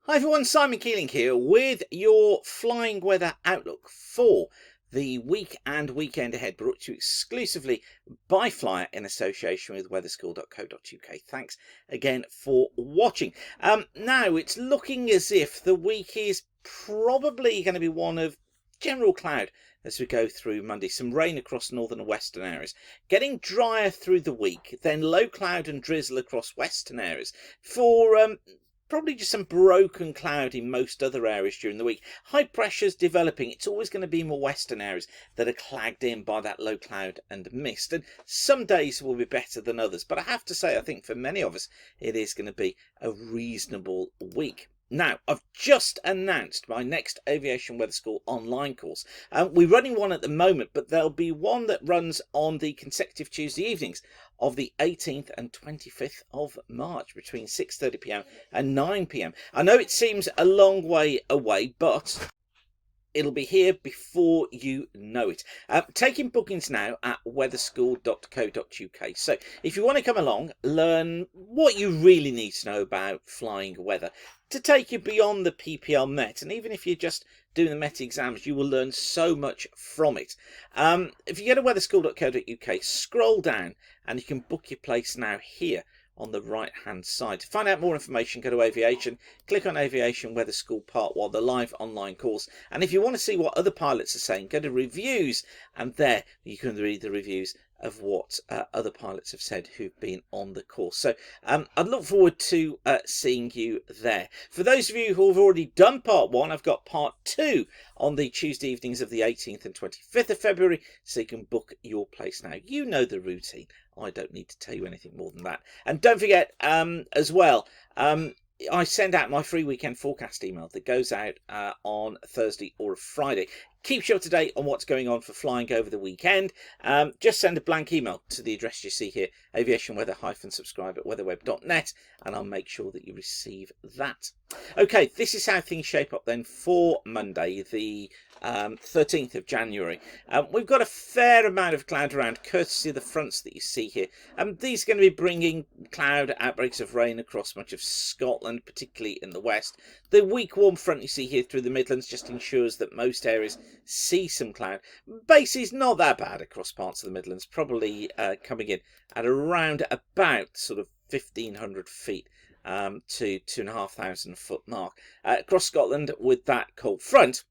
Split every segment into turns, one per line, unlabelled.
Hi everyone, Simon Keeling here with your flying weather outlook for the week and weekend ahead, brought to you exclusively by Flyer in association with weatherschool.co.uk. Thanks again for watching. Now it's looking as if the week is probably going to be one of general cloud as we go through Monday. Some rain across northern and western areas, getting drier through the week, then low cloud and drizzle across western areas for probably just some broken cloud in most other areas during the week. High pressure's developing. It's always going to be more western areas that are clagged in by that low cloud and mist. And some days will be better than others. But I have to say, I think for many of us, it is going to be a reasonable week. Now, I've just announced my next Aviation Weather School online course. We're running one at the moment, but there'll be one that runs on the consecutive Tuesday evenings of the 18th and 25th of March between 6:30 p.m. and 9 p.m. I know it seems a long way away, but it'll be here before you know it. Taking bookings now at weatherschool.co.uk. So if you want to come along, learn what you really need to know about flying weather to take you beyond the PPL Met. And even if you're just doing the Met exams, you will learn so much from it. If you go to weatherschool.co.uk, scroll down and you can book your place now here on the right hand side. To find out more information, go to Aviation, click on Aviation Weather School Part 1, the live online course. And if you want to see what other pilots are saying, go to reviews, and there you can read the reviews of what other pilots have said who've been on the course. So I'd look forward to seeing you there. For those of you who have already done part 1, I've got part 2 on the Tuesday evenings of the 18th and 25th of February, so you can book your place now. You know the routine. I don't need to tell you anything more than that. And don't forget as well, I send out my free weekend forecast email that goes out on Thursday or Friday. Keeps you up to date on what's going on for flying over the weekend. Just send a blank email to the address you see here, aviationweather-subscribe at weatherweb.net, and I'll make sure that you receive that. Okay, this is how things shape up then for Monday, the 13th of January. We've got a fair amount of cloud around, courtesy of the fronts that you see here. These are going to be bringing cloud outbreaks of rain across much of Scotland, particularly in the west. The weak warm front you see here through the Midlands just ensures that most areas see some cloud. Base is not that bad across parts of the Midlands, probably coming in at around about sort of 1,500 feet to 2,500 foot mark. Across Scotland with that cold front,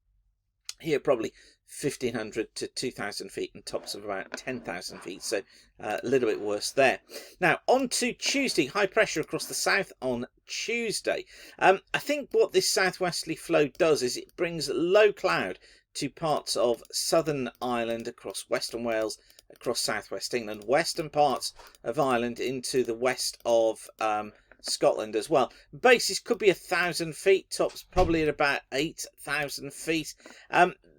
here probably 1,500 to 2,000 feet and tops of about 10,000 feet, so a little bit worse there. Now on to Tuesday, high pressure across the south on Tuesday. I think what this southwesterly flow does is it brings low cloud to parts of southern Ireland, across western Wales, across southwest England, western parts of Ireland into the west of Scotland as well. Bases could be 1,000 feet, tops probably at about 8,000 feet.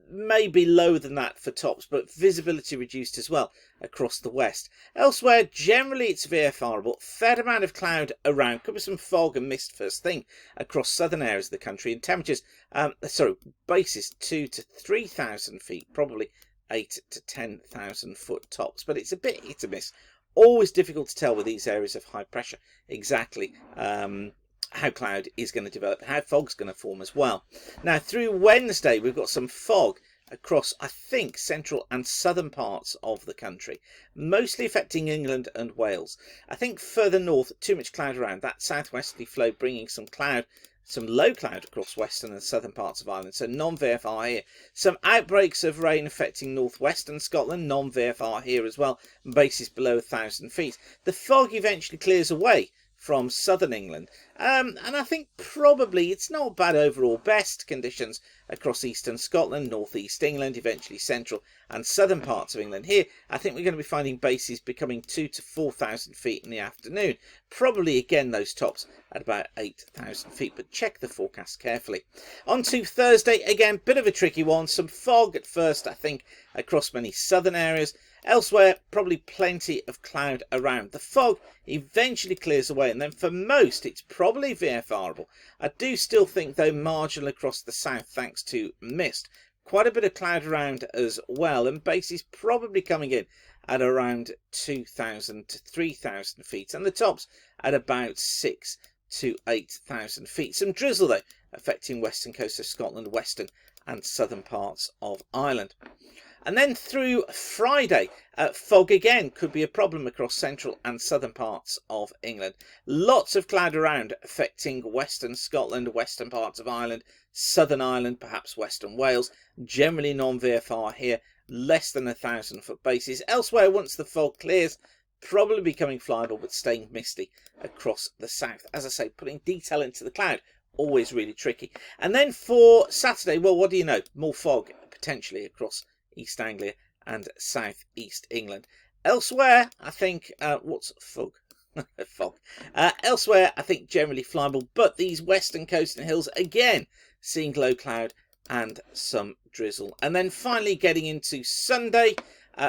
Maybe lower than that for tops, but visibility reduced as well across the west. Elsewhere, generally it's VFRable. Fair amount of cloud around. Could be some fog and mist first thing across southern areas of the country. And temperatures, bases 2 to 3,000 feet, probably 8 to 10,000 foot tops. But it's a bit hit or miss. Always difficult to tell with these areas of high pressure exactly how cloud is going to develop, how fog's going to form as well. Now through Wednesday we've got some fog across, I think, central and southern parts of the country, mostly affecting England and Wales. I think further north, too much cloud around, that southwesterly flow bringing some cloud, some low cloud across western and southern parts of Ireland, so non-VFR here. Some outbreaks of rain affecting northwestern Scotland, non-VFR here as well, bases below 1,000 feet. The fog eventually clears away from southern England, and I think probably it's not bad overall. Best conditions across eastern Scotland, northeast England, eventually central and southern parts of England. Here I think we're going to be finding bases becoming 2 to 4,000 feet in the afternoon, probably again those tops at about 8,000 feet, but check the forecast carefully. On to Thursday, again bit of a tricky one. Some fog at first, I think, across many southern areas. Elsewhere, probably plenty of cloud around. The fog eventually clears away, and then for most it's probably VFRable. I do still think, though, marginal across the south thanks to mist. Quite a bit of cloud around as well, and bases probably coming in at around 2,000 to 3,000 feet, and the tops at about 6 to 8,000 feet. Some drizzle though, affecting western coast of Scotland, western and southern parts of Ireland. And then through Friday, fog again could be a problem across central and southern parts of England. Lots of cloud around, affecting western Scotland, western parts of Ireland, southern Ireland, perhaps western Wales. Generally non-VFR here, less than 1,000 foot bases. Elsewhere, once the fog clears, probably becoming flyable but staying misty across the south. As I say, putting detail into the cloud, always really tricky. And then for Saturday, well, what do you know? More fog potentially across East Anglia and South East England. Elsewhere, I think, what's fog? Fog. Elsewhere, I think generally flyable, but these western coast and hills, again, seeing low cloud and some drizzle. And then finally getting into Sunday,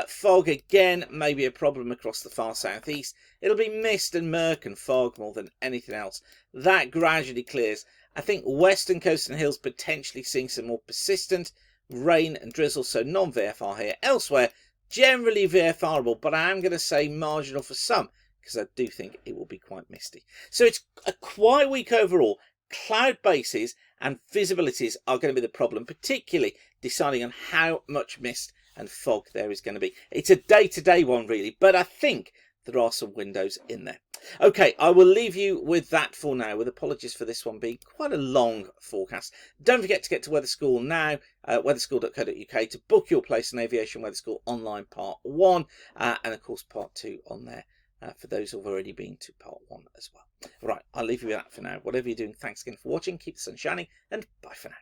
fog again, maybe a problem across the far southeast. It'll be mist and murk and fog more than anything else. That gradually clears. I think western coast and hills potentially seeing some more persistent rain and drizzle, so non-VFR here. Elsewhere, generally VFRable, but I am going to say marginal for some, because I do think it will be quite misty. So it's a quiet week overall. Cloud bases and visibilities are going to be the problem, particularly deciding on how much mist and fog there is going to be. It's a day-to-day one, really, but I think there are some windows in there. Okay, I will leave you with that for now, with apologies for this one being quite a long forecast. Don't forget to get to Weather School now, weatherschool.co.uk, to book your place in Aviation Weather School Online Part 1, and of course Part 2 on there for those who've already been to Part 1 as well. Right, I'll leave you with that for now. Whatever you're doing, thanks again for watching. Keep the sun shining, and bye for now.